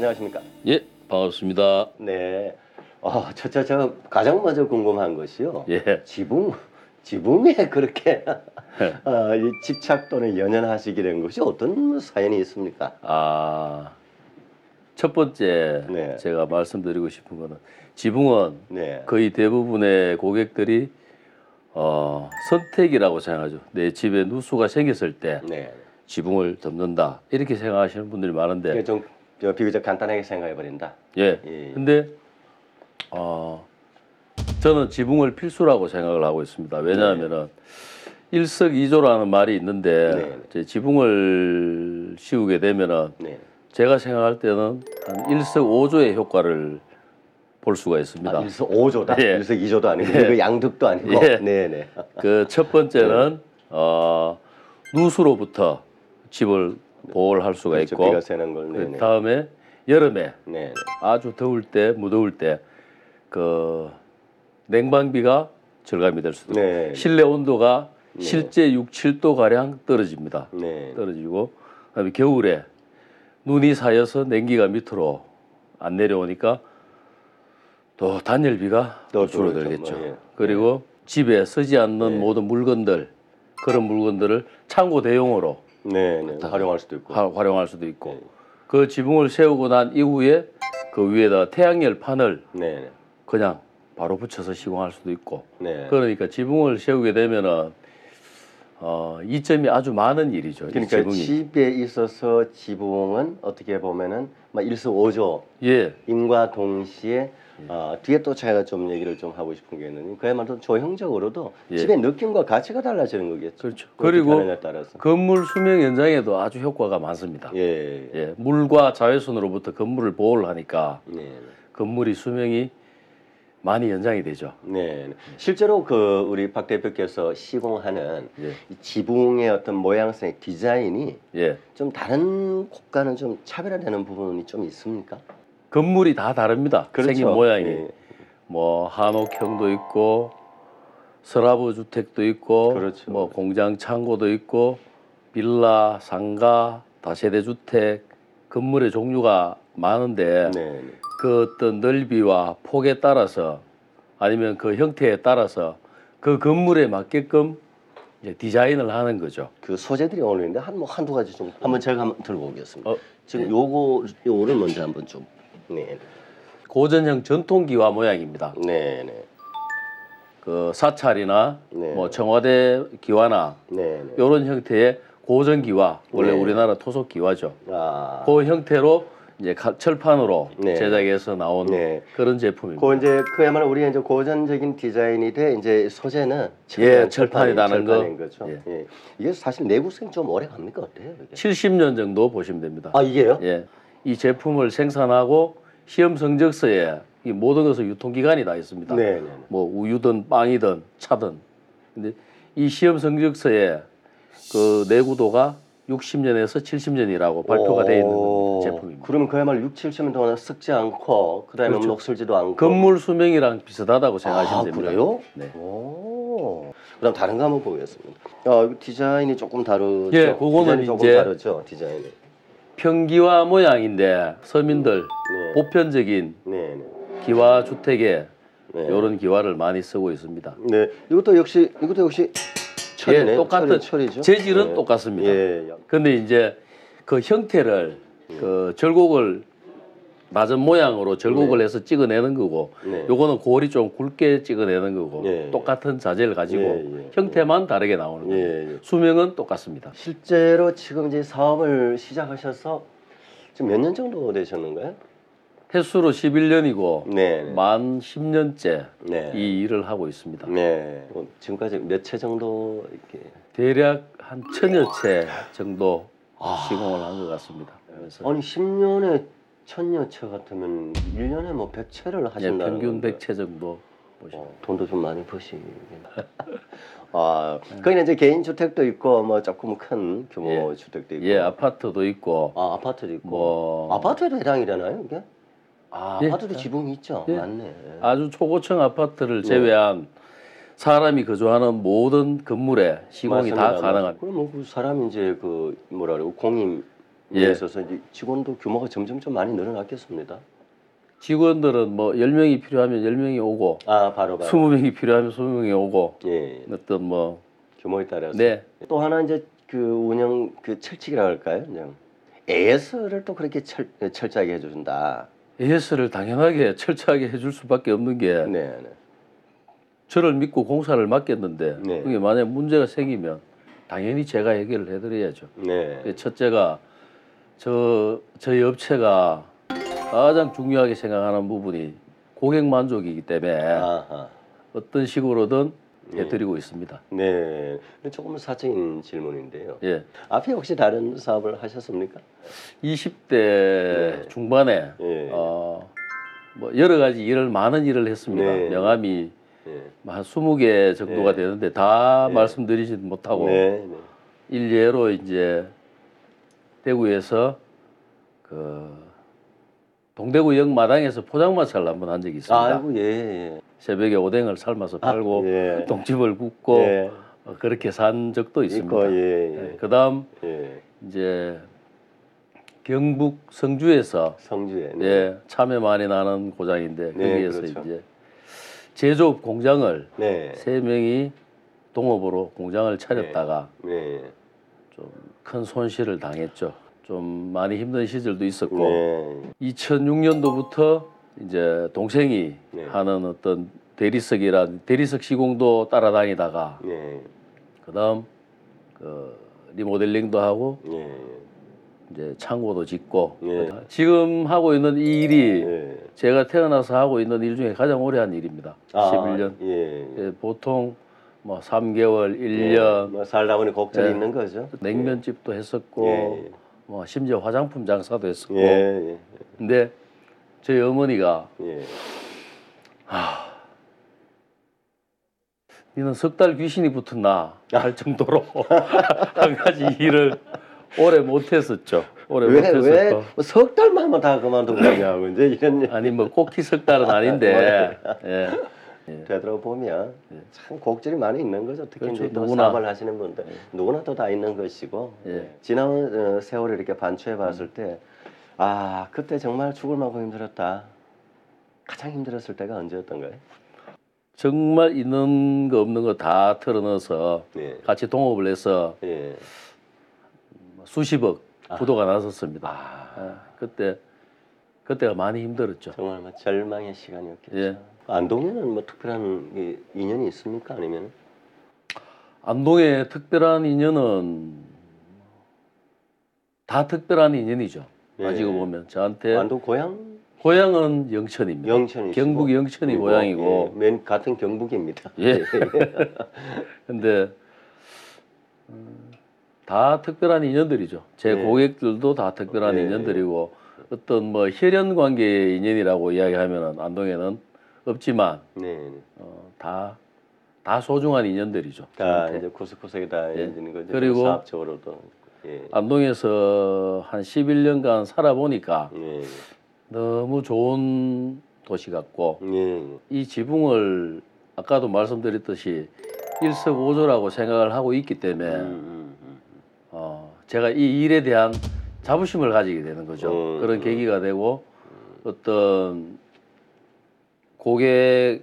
안녕하십니까? 예, 반갑습니다. 네. 저 가장 먼저 궁금한 것이요. 예. 지붕에 그렇게 이 집착 또는 연연하시게 된 것이 어떤 사연이 있습니까? 첫 번째 네. 제가 말씀드리고 싶은 거는 지붕은 네. 거의 대부분의 고객들이 선택이라고 생각하죠. 내 집에 누수가 생겼을 때 네. 지붕을 덮는다 이렇게 생각하시는 분들이 많은데 그게 좀 비교적 간단하게 생각해 버린다. 예. 예. 근데 저는 지붕을 필수라고 생각을 하고 있습니다. 왜냐하면은 일석이조라는 말이 있는데 네. 이제 지붕을 씌우게 되면은 네. 제가 생각할 때는 한 일석오조의 효과를 볼 수가 있습니다. 일석오조다. 예. 일석이조도 아니고 예. 그 양득도 아니고. 예. 네네. 그 첫 번째는 누수로부터 집을 보호를 할 수가 그렇죠. 있고 비가 새는 걸. 네네. 그 다음에 여름에 네. 아주 더울 때, 무더울 때 그 냉방비가 절감이 될 수도 있고 네. 실내 온도가 네. 실제 6, 7도 가량 떨어집니다. 네. 떨어지고 그다음에 겨울에 눈이 쌓여서 냉기가 밑으로 안 내려오니까 또 단열비가 또 줄어들겠죠. 뭐, 예. 그리고 집에 쓰지 않는 네. 모든 물건들 그런 물건들을 창고 대용으로 네. 활용할 수도 있고. 활용할 수도 있고 네. 그 지붕을 세우고 난 이후에 그 위에다 태양열 판을 네. 그냥 바로 붙여서 시공할 수도 있고 네. 그러니까 지붕을 세우게 되면은 이점이 아주 많은 일이죠. 그러니까 이 지붕이. 집에 있어서 지붕은 어떻게 보면은 막 일석오조 예. 임과 동시에 뒤에 또 제가 좀 얘기를 좀 하고 싶은 게 있는데 그야말로 조형적으로도 예. 집의 느낌과 가치가 달라지는 거겠죠. 그렇죠. 어떻게 그리고 하느냐에 따라서. 건물 수명 연장에도 아주 효과가 많습니다. 예. 예, 물과 자외선으로부터 건물을 보호를 하니까 네. 건물이 수명이 많이 연장이 되죠. 네. 실제로 그 우리 박 대표께서 시공하는 예. 이 지붕의 어떤 모양새 디자인이 예. 좀 다른 곳과는 좀 차별화되는 부분이 좀 있습니까? 건물이 다 다릅니다. 생긴 모양이. 예. 뭐 한옥형도 있고 서라브 주택도 있고 그렇죠. 뭐 공장 창고도 있고 빌라, 상가, 다세대 주택 건물의 종류가 많은데 네. 그 어떤 넓이와 폭에 따라서 아니면 그 형태에 따라서 그 건물에 맞게끔 이제 디자인을 하는 거죠. 그 소재들이 오늘 있는데 한두 가지 좀 한번 제가 한번 들고 오겠습니다. 지금 네. 요거를 먼저 한번 좀. 네. 고전형 전통기와 모양입니다. 네, 네. 그 사찰이나 네. 뭐 청와대 기와나 네, 네. 이런 형태의 고전기와 원래 네. 우리나라 토속 기와죠. 아. 그 형태로 이제 철판으로 네. 제작해서 나온 네. 그런 제품입니다. 그 이제 그야말로 우리가 이제 고전적인 디자인이 돼 이제 소재는 예, 철판이라는 철판인 거. 거죠. 예. 예. 이게 사실 내구성이 좀 오래 갑니까 어때요? 이게? 70년 정도 보시면 됩니다. 아, 이게요? 예. 이 제품을 생산하고 시험 성적서에 이 모든 것은 유통기간이 다 있습니다. 네, 네. 뭐 우유든 빵이든 차든. 근데 이 시험 성적서에 그 내구도가 60년에서 70년이라고 발표가 되어 있는 제품입니다. 그러면 그야말로 6, 70년 동안 썩지 않고 그다음에 그렇죠. 녹슬지도 않고 건물 수명이랑 비슷하다고 생각하시면 됩니다. 그래요? 네. 오. 그럼 다른 거 한번 보겠습니다. 디자인이 조금 다르죠. 예, 그거는 디자인이 조금 이제 다르죠. 디자인이. 평기와 모양인데 서민들 네. 보편적인 네, 네. 기와 주택에 네. 이런 기와를 많이 쓰고 있습니다. 네. 이것도 역시 철이네. 예, 똑같은 철이죠. 재질은 네. 똑같습니다. 예. 근데 이제 그 형태를 그 절곡을 낮은 모양으로 절곡을 해서 찍어내는 거고 네. 요거는 골이 좀 굵게 찍어내는 거고 예. 똑같은 자재를 가지고 예. 형태만 다르게 나오는 거예요. 예. 수명은 똑같습니다. 실제로 지금 이제 사업을 시작하셔서 지금 몇 년 정도 되셨는가요? 횟수로 11년이고 네. 만 10년째 네. 이 일을 하고 있습니다. 네. 지금까지 몇 채 정도 이렇게 대략 한 1000여 채 정도 시공을 한 것 같습니다. 그래서 아니 10년에 1000여 채 같으면 1년에 뭐 100채를 예, 하신다는 평균 건데. 100채 정도 보시면 돈도 좀 많이 버시겠네. 거기는 이제 개인 주택도 있고 뭐 조금 큰 규모 주택도 있고. 예, 아파트도 있고 아파트도 있고. 뭐 아파트에도 해당이 되나요, 이게? 예. 아파트도 지붕이 있죠. 예. 맞네. 아주 초고층 아파트를 제외한 사람이 거주하는 모든 건물에 시공이 다 맞습니다. 가능합니다. 그럼 뭐 그 사람이 이제 그 뭐라 그러고 공임 예. 있어서 이제 직원도 규모가 점점 좀 많이 늘어났겠습니다. 직원들은 뭐 10명이 필요하면 10명이 오고 아, 바로 20명이 필요하면 20명이 오고 예. 어떤 뭐 규모에 따라서. 네. 또 하나 이제 그 운영 그 철칙이라고 할까요? 그냥 AS를 또 그렇게 철저하게 해준다. AS를 당연하게 철저하게 해줄 수밖에 없는 게 네, 네. 저를 믿고 공사를 맡겼는데 네. 그게 만약 문제가 생기면 당연히 제가 해결을 해드려야죠. 네. 첫째가 저희 업체가 가장 중요하게 생각하는 부분이 고객 만족이기 때문에 아하. 어떤 식으로든 해드리고 있습니다. 네. 조금은 사적인 질문인데요. 예, 앞에 혹시 다른 사업을 하셨습니까? 20대 네. 중반에 예. 뭐 여러 가지 많은 일을 했습니다. 네. 명함이 예. 한 20개 정도가 네. 되는데 다 네. 말씀드리지는 못하고 네. 네. 일례로 이제 대구에서 그 동대구역 마당에서 포장마차를 한번 한 적이 있습니다. 아이고, 예, 예. 새벽에 오뎅을 삶아서 팔고 예. 똥집을 굽고 예. 그렇게 산 적도 있습니다. 있고, 예, 예. 그다음 예. 이제 경북 성주에서 성주에. 네. 예, 참외 많이 나는 고장인데 네, 거기에서 그렇죠. 이제 제조업 공장을 네. 3명이 동업으로 공장을 차렸다가 네. 좀 큰 손실을 당했죠. 좀 많이 힘든 시절도 있었고 네. 2006년도부터 이제 동생이 네. 하는 어떤 대리석 시공도 따라다니다가 네. 그다음 그 리모델링도 하고 네. 이제 창고도 짓고 예. 지금 하고 있는 이 일이 예. 제가 태어나서 하고 있는 일 중에 가장 오래 한 일입니다. 11년. 예. 예, 보통 뭐 3개월, 예. 1년 뭐 살다 보니 곡절이 예. 있는 거죠. 냉면집도 했었고 예. 뭐 심지어 화장품 장사도 했었고 예. 근데 저희 어머니가 예. 니는 석 달 귀신이 붙었나 할 정도로 한 가지 일을 오래 못했었죠. 오래 왜 못했었고 석 달만 하면 다 그만두고 그러냐고 이제 이런 아니 뭐 꼭히 석 달은 아닌데 예. 되돌아보면 참 곡절이 많이 있는 거죠. 특히 그렇죠. 이제 또 누구나. 사업을 하시는 분들 누구나 또 다 있는 것이고 예. 지난 세월을 이렇게 반추해 봤을 때 아 그때 정말 죽을 만큼 힘들었다. 가장 힘들었을 때가 언제였던가요? 정말 있는 거 없는 거 다 털어넣어서 예. 같이 동업을 해서 예. 수십억 부도가 났었습니다. 아, 그때가 많이 힘들었죠. 정말 뭐 절망의 시간이었겠죠. 예. 안동에는 뭐 특별한 인연이 있습니까? 아니면 안동의 특별한 인연은 다 특별한 인연이죠. 예. 가지고 보면 저한테 안동 고향 고향은 영천입니다. 영천이 경북 영천이 고향이고 예, 맨 같은 경북입니다. 예. 근데 다 특별한 인연들이죠. 제 예. 고객들도 다 특별한 예. 인연들이고 어떤 뭐 혈연 관계의 인연이라고 이야기하면은 안동에는 없지만 네. 다 소중한 인연들이죠. 다 저한테. 이제 구석구석에 다 예. 있는 거죠. 그리고 사업적으로도. 예. 안동에서 한 11년간 살아보니까 예. 너무 좋은 도시 같고 예. 이 지붕을 아까도 말씀드렸듯이 일석오조라고 생각을 하고 있기 때문에 제가 이 일에 대한 자부심을 가지게 되는 거죠. 그런 계기가 되고 어떤 고객이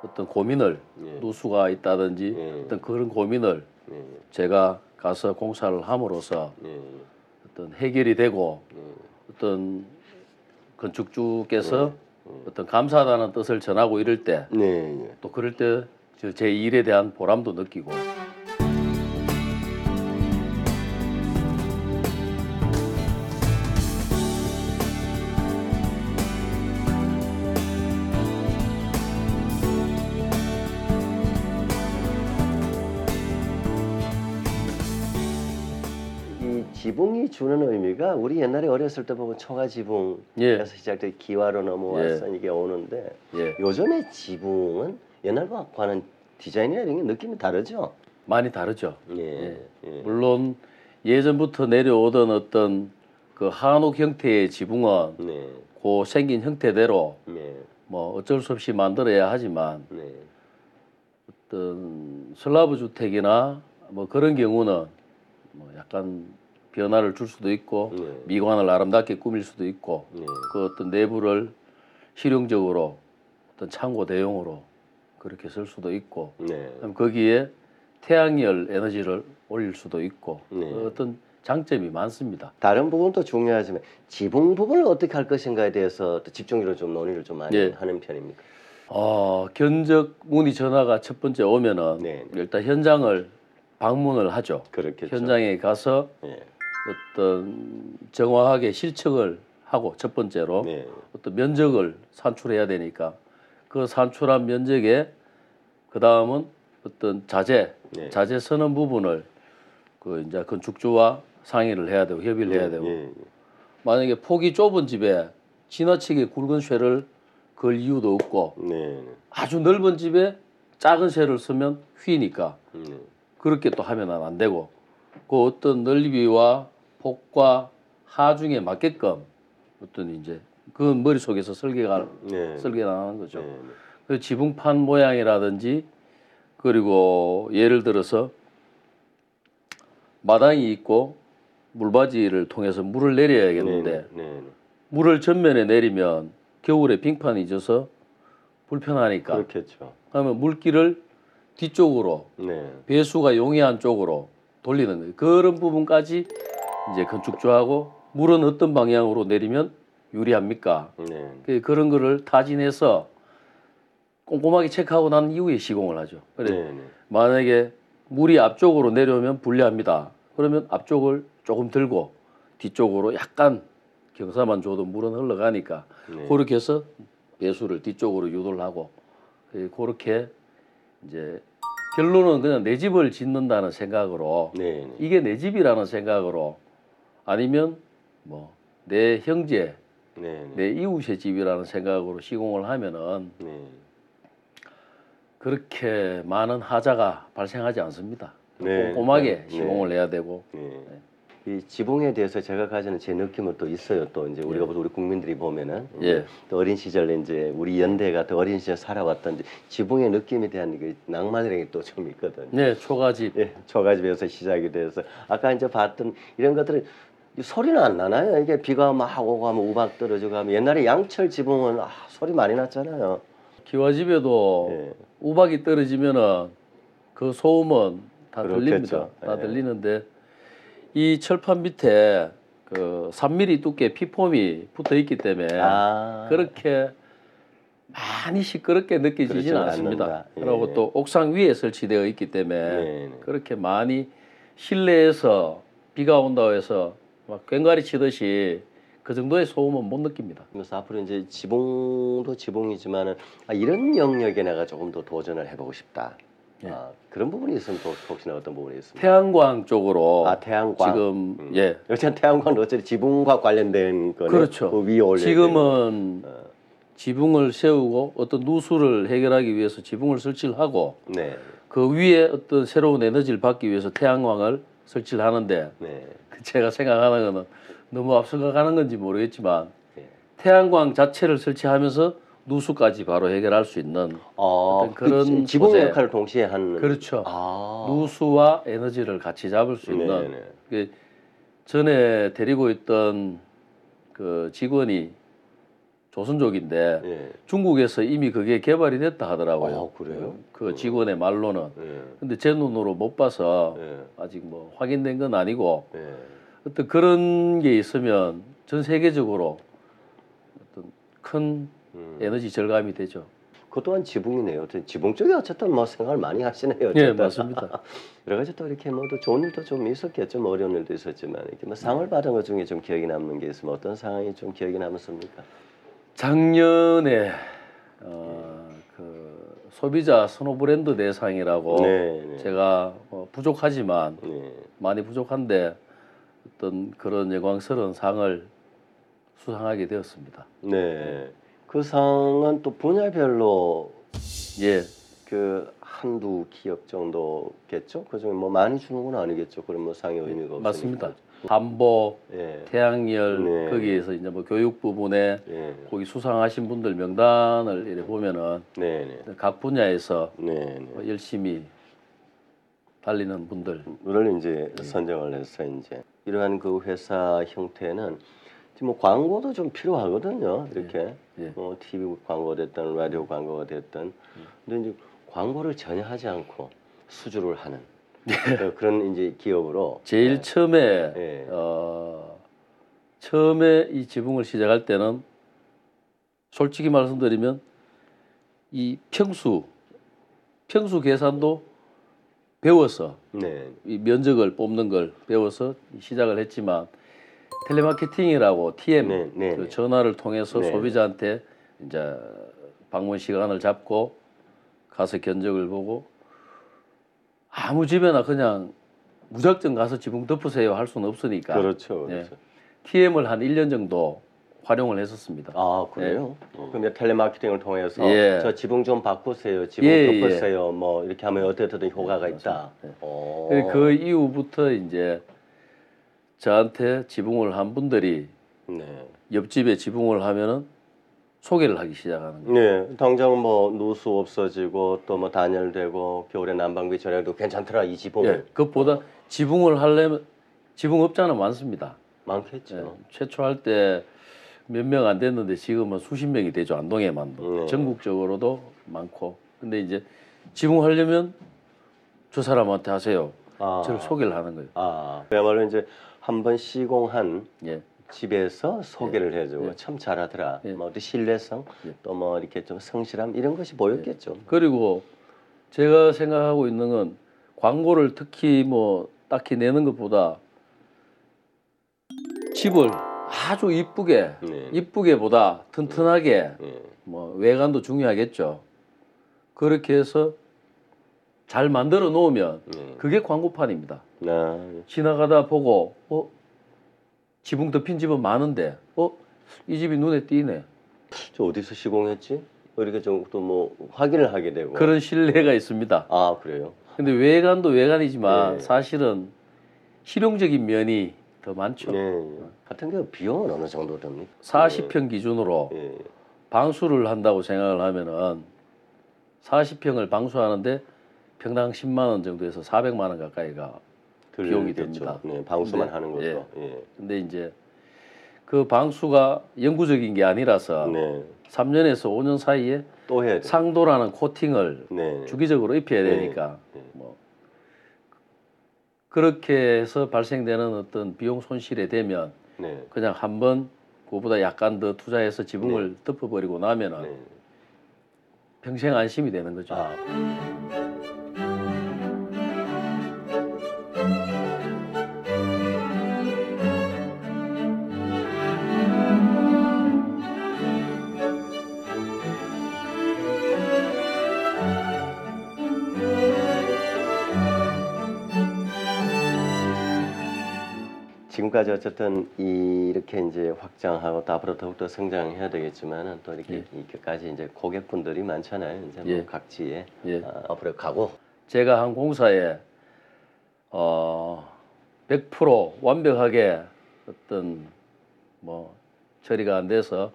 어떤 고민을 예. 누수가 있다든지 예. 어떤 그런 고민을 예. 제가 가서 공사를 함으로써 예. 어떤 해결이 되고 어떤 건축주께서 어떤 감사하다는 뜻을 전하고 이럴 때 또 네. 그럴 때 제 일에 대한 보람도 느끼고 이 지붕이 주는 의미가 우리 옛날에 어렸을 때 보면 초가 지붕에서 예. 시작돼 기와로 넘어와서 이게 오는데 예. 요즘의 지붕은 옛날과는 디자인이나 이런 게 느낌이 다르죠. 많이 다르죠. 예. 예. 물론 예전부터 내려오던 어떤 그 한옥 형태의 지붕은 네. 그 생긴 형태대로 네. 뭐 어쩔 수 없이 만들어야 하지만 네. 어떤 슬라브 주택이나 뭐 그런 경우는 뭐 약간 변화를 줄 수도 있고 네. 미관을 아름답게 꾸밀 수도 있고 네. 그 어떤 내부를 실용적으로 어떤 창고 대용으로 그렇게 쓸 수도 있고 네. 그다음 거기에 태양열 에너지를 올릴 수도 있고 네. 그 어떤 장점이 많습니다. 다른 부분도 중요하지만 지붕 부분을 어떻게 할 것인가에 대해서 또 집중적으로 좀 논의를 좀 많이 네. 하는 편입니까? 견적 문의 전화가 첫 번째 오면은 네. 일단 현장을 방문을 하죠. 그렇겠죠. 현장에 가서 네. 어떤 정확하게 실측을 하고 첫 번째로 네. 어떤 면적을 산출해야 되니까 그 산출한 면적에 그 다음은 어떤 자재 네. 서는 부분을 그 이제 건축주와 상의를 해야 되고 협의를 해야 되고 예. 만약에 폭이 좁은 집에 지나치게 굵은 쇠를 걸 이유도 없고 네. 아주 넓은 집에 작은 쇠를 쓰면 휘니까 네. 그렇게 또 하면은 안 되고 그 어떤 넓이와 폭과 하중에 맞게끔 어떤 이제 그 머릿속에서 설계가 네. 나가는 거죠. 네. 그 지붕판 모양이라든지 그리고 예를 들어서 마당이 있고 물받이를 통해서 물을 내려야겠는데 네. 물을 전면에 내리면 겨울에 빙판이 져서 불편하니까 그렇겠죠. 그러면 물길을 뒤쪽으로 네. 배수가 용이한 쪽으로 돌리는 거예요. 그런 부분까지 이제 건축주하고 물은 어떤 방향으로 내리면 유리합니까? 네. 그런 거를 타진해서 꼼꼼하게 체크하고 난 이후에 시공을 하죠. 그래 네. 만약에 물이 앞쪽으로 내려오면 불리합니다. 그러면 앞쪽을 조금 들고 뒤쪽으로 약간 경사만 줘도 물은 흘러가니까 네. 그렇게 해서 배수를 뒤쪽으로 유도를 하고 그렇게 이제 결론은 그냥 내 집을 짓는다는 생각으로 네. 이게 내 집이라는 생각으로 아니면 뭐 내 형제 네. 내 이웃의 집이라는 생각으로 시공을 하면은 네. 그렇게 많은 하자가 발생하지 않습니다. 네. 꼼꼼하게 네. 시공을 해야 되고 네. 이 지붕에 대해서 제가 가지는 제 느낌은 또 있어요. 또 이제 우리가 우리 국민들이 보면은 예. 또 어린 시절에 이제 우리 연대가 또 어린 시절 살아왔던 이제 지붕의 느낌에 대한 그 낭만이라는 게 또 좀 있거든요. 네, 초가집. 예, 초가집에서 시작이 돼서 아까 이제 봤던 이런 것들은 소리는 안 나나요? 이게 비가 막 오고 하면 우박 떨어지고 하면 옛날에 양철 지붕은 소리 많이 났잖아요. 기와집에도 예. 우박이 떨어지면은 그 소음은 다 그렇겠죠. 들립니다. 다 예. 들리는데 이 철판 밑에 그 3mm 두께 피폼이 붙어 있기 때문에 그렇게 많이 시끄럽게 느껴지지는 그렇지는 않습니다. 않는다. 예. 그리고 또 옥상 위에 설치되어 있기 때문에 네. 그렇게 많이 실내에서 비가 온다고 해서 막 꽹과리 치듯이 그 정도의 소음은 못 느낍니다. 그래서 앞으로 이제 지붕도 지붕이지만은 이런 영역에 내가 조금 더 도전을 해보고 싶다. 예. 그런 부분이 있으면 또 혹시나 어떤 부분이 있습니까? 태양광 쪽으로 태양광. 지금 예 여튼 태양광은 어차피 지붕과 관련된 거네. 그렇죠. 그 위에 올려. 지금은 지붕을 세우고 어떤 누수를 해결하기 위해서 지붕을 설치를 하고 네. 그 위에 어떤 새로운 에너지를 받기 위해서 태양광을 설치를 하는데 네. 제가 생각하는 거는 너무 앞서가는 건지 모르겠지만 네. 태양광 자체를 설치하면서 누수까지 바로 해결할 수 있는 어떤 그런 지붕 소재. 역할을 동시에 하는. 그렇죠. 누수와 에너지를 같이 잡을 수 있는 네. 그 전에 데리고 있던 그 직원이 조선족인데 네. 중국에서 이미 그게 개발이 됐다 하더라고요. 그래요? 그 직원의 말로는. 네. 근데 제 눈으로 못 봐서 네. 아직 뭐 확인된 건 아니고 네. 어떤 그런 게 있으면 전 세계적으로 어떤 큰 에너지 절감이 되죠. 그 또한 지붕이네요. 지붕 쪽에 어쨌든 뭐 생각을 많이 하시네요. 예, 어쨌든. 맞습니다. 여러 가지 또 이렇게 뭐 또 좋은 일도 좀 있었겠죠. 뭐 어려운 일도 있었지만 이렇게 뭐 상을 받은 것 중에 좀 기억에 남는 게 있으면 어떤 상황이 좀 기억에 남았습니까? 작년에 그 소비자 선호 브랜드 대상이라고 네. 제가 부족하지만 네. 많이 부족한데 어떤 그런 영광스러운 상을 수상하게 되었습니다. 네. 그 상은 또 분야별로 예, 그 한두 기업 정도겠죠? 그중에 뭐 많이 주는 건 아니겠죠? 그럼 뭐 상의 의미가 없으니까. 맞습니다. 한복, 예. 태양열 네. 거기에서 이제 뭐 교육 부분에 예. 거기 수상하신 분들 명단을 이렇게 보면은 네. 각 분야에서 네. 열심히 달리는 분들. 를 이제 선정을 해서 이제 이러한 그 회사 형태는 지금 뭐 광고도 좀 필요하거든요. 이렇게 뭐 TV 광고가 됐든 라디오 광고가 됐든. 근데 이제 광고를 전혀 하지 않고 수주를 하는 그런 이제 기업으로 제일 처음에 예. 처음에 이 지붕을 시작할 때는 솔직히 말씀드리면 이 평수 계산도 배워서 네. 이 면적을 뽑는 걸 배워서 시작을 했지만 텔레마케팅이라고 TM 네, 네, 그 네. 전화를 통해서 네. 소비자한테 이제 방문 시간을 잡고 가서 견적을 보고 아무 집에나 그냥 무작정 가서 지붕 덮으세요 할 수는 없으니까 그렇죠. 그렇죠. TM을 한 1년 정도 활용을 했었습니다. 아 그래요? 그럼 텔레마케팅을 통해서 예. 저 지붕 좀 바꾸세요, 지붕 예, 덮으세요, 뭐 이렇게 하면 어떻게든 효과가 있다. 그 이후부터 이제 저한테 지붕을 한 분들이 네. 옆집에 지붕을 하면은 소개를 하기 시작하는 거예요. 네, 당장 뭐 누수 없어지고 또 뭐 단열되고 겨울에 난방비 절약도 괜찮더라 이 지붕. 예, 그것보다 지붕을 하려면 지붕업자는 많습니다. 많겠죠. 예, 최초 할 때 몇 명 안 됐는데 지금은 수십 명이 되죠. 안동에만도. 전국적으로도 많고. 근데 이제 지붕 하려면 저 사람한테 하세요. 저를 소개를 하는 거예요. 그야말로 이제 한번 시공한 예. 집에서 소개를 해주고 참 잘하더라. 뭐 어떤 신뢰성 또 뭐 이렇게 좀 성실함 이런 것이 보였겠죠. 그리고 제가 생각하고 있는 건 광고를 특히 뭐 딱히 내는 것보다 집을 아주 이쁘게보다 튼튼하게 뭐 외관도 중요하겠죠. 그렇게 해서 잘 만들어 놓으면 그게 광고판입니다. 지나가다 보고 지붕 덮인 집은 많은데 이 집이 눈에 띄네. 저 어디서 시공했지? 이렇게 좀 또 뭐 확인을 하게 되고 그런 신뢰가 있습니다. 아 그래요? 근데 외관도 외관이지만 사실은 실용적인 면이 더 많죠. 같은 경우 비용은 어느 정도 듭니까? 40평 기준으로 방수를 한다고 생각을 하면은 40평을 방수하는데 평당 10만 원 정도에서 400만 원 가까이가 비용이 됩니다. 방수만 하는 것도. 근데 이제 그 방수가 영구적인 게 아니라서 3년에서 5년 사이에 또 해야 돼. 상도라는 코팅을 주기적으로 입혀야 되니까 뭐 그렇게 해서 발생되는 어떤 비용 손실에 되면 그냥 한번 그보다 약간 더 투자해서 지붕을 덮어버리고 나면은 평생 안심이 되는 거죠. 지금까지 어쨌든 이렇게 이제 확장하고 또 앞으로 더욱더 성장해야 되겠지만은 또 이렇게 이렇게까지 이제 고객분들이 많잖아요. 이제 뭐 각지에 앞으로 가고 제가 한 공사에 100% 완벽하게 어떤 뭐 처리가 안 돼서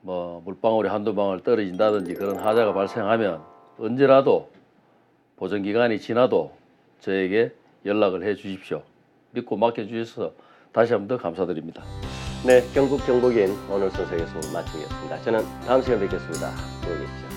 뭐 물방울이 한두 방울 떨어진다든지 그런 하자가 발생하면 언제라도 보전 기간이 지나도 저에게 연락을 해 주십시오. 믿고 맡겨주셔서 다시 한 번 더 감사드립니다. 네, 경북 경복인 오늘 순서 여기서 마치겠습니다. 저는 다음 시간에 뵙겠습니다. 안녕히 계십시오.